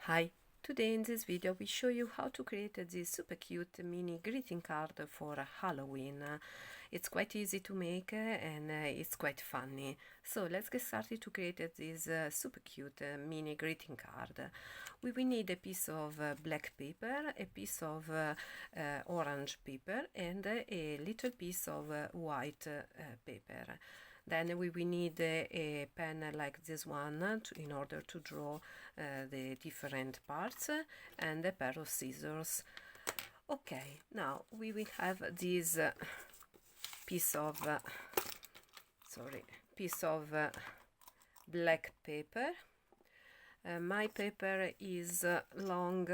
Hi, today in this video we show you how to create this super cute mini greeting card for Halloween. It's quite easy to make and it's quite funny. So let's get started to create this super cute mini greeting card. We will need a piece of black paper, a piece of orange paper and a little piece of white paper. Then we will need a pen like this one in order to draw the different parts and a pair of scissors. Okay, now we will have this piece of black paper. My paper is long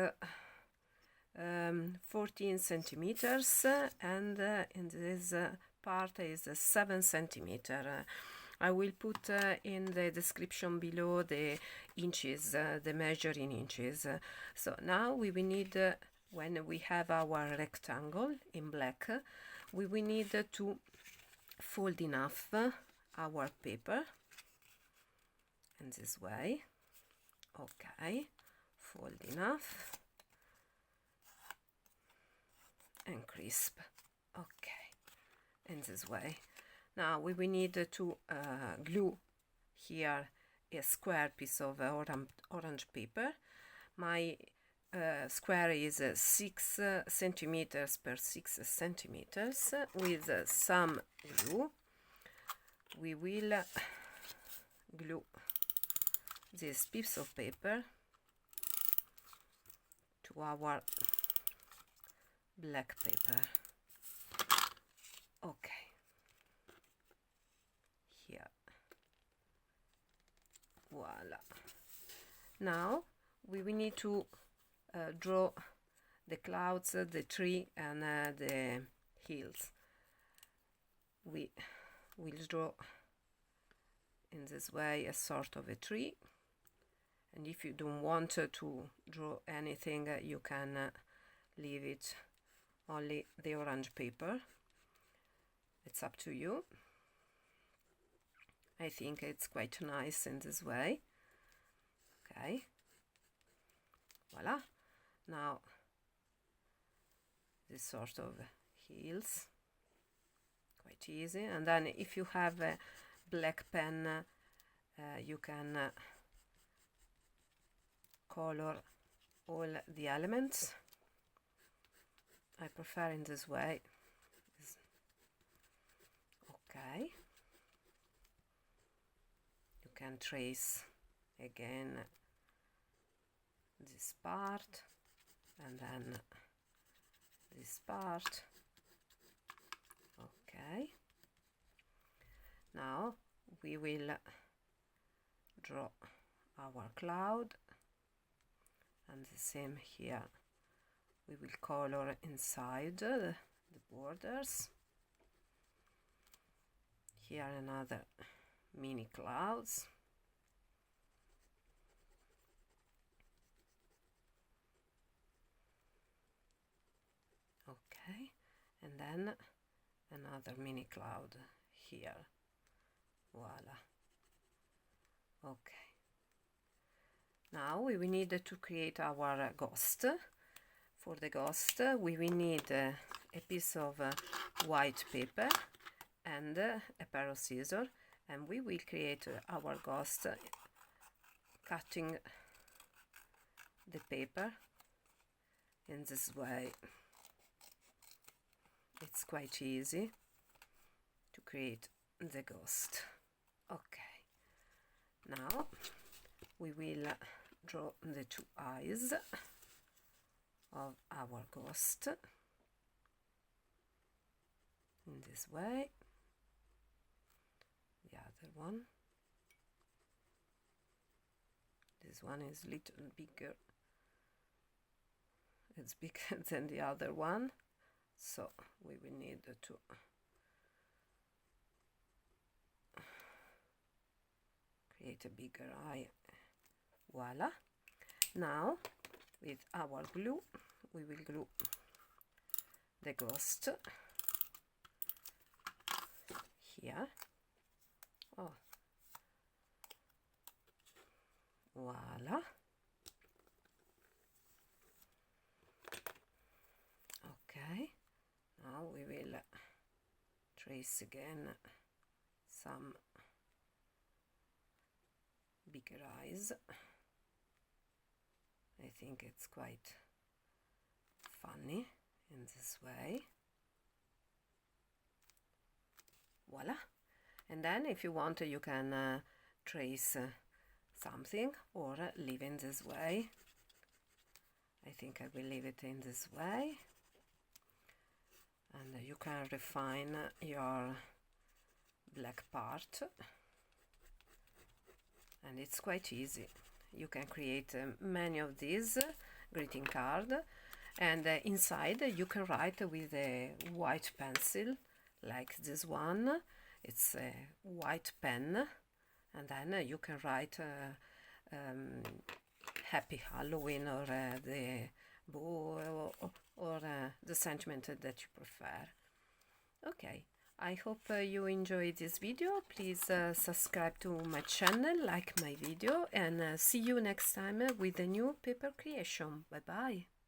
14 centimeters and in this part is 7 centimeter. I will put in the description below the inches, the measure in inches. So now we will need, when we have our rectangle in black, we will need to fold enough our paper in this way. Okay, fold enough and crisp. Okay, in this way. Now we will need to glue here a square piece of orange paper. My square is 6 centimeters per 6 centimeters. With some glue we will glue this piece of paper to our black paper. Okay, here, voila. Now we will need to draw the clouds, the tree and the hills. We will draw in this way a sort of a tree, and if you don't want to draw anything you can leave it only the orange paper. It's up to you. I think it's quite nice in this way. Okay, voila. Now this sort of hills, quite easy. And then if you have a black pen you can color all the elements. I prefer in this way. Okay, you can trace again this part and then this part. Okay, now we will draw our cloud, and the same here. We will color inside the borders. Here another mini clouds. Okay, and then another mini cloud here. Voila. Okay, now we will need to create our ghost. For the ghost we will need a piece of white paper and a pair of scissors, and we will create our ghost cutting the paper in this way. It's quite easy to create the ghost. Okay, now we will draw the two eyes of our ghost in this way. The other one, this one is little bigger, it's bigger than the other one, so we will need to create a bigger eye. Voila. Now with our glue we will glue the ghost here. Oh, voila. trace again some bigger eyes. I think it's quite funny in this way. Voila. And then if you want, you can trace something or leave in this way. I think I will leave it in this way, and you can refine your black part, and it's quite easy. You can create many of these greeting cards, and inside you can write with a white pencil like this one. It's a white pen, and then you can write Happy Halloween or the boo or the sentiment that you prefer. Okay, I hope you enjoyed this video. Please subscribe to my channel, like my video, and see you next time with a new paper creation. Bye bye.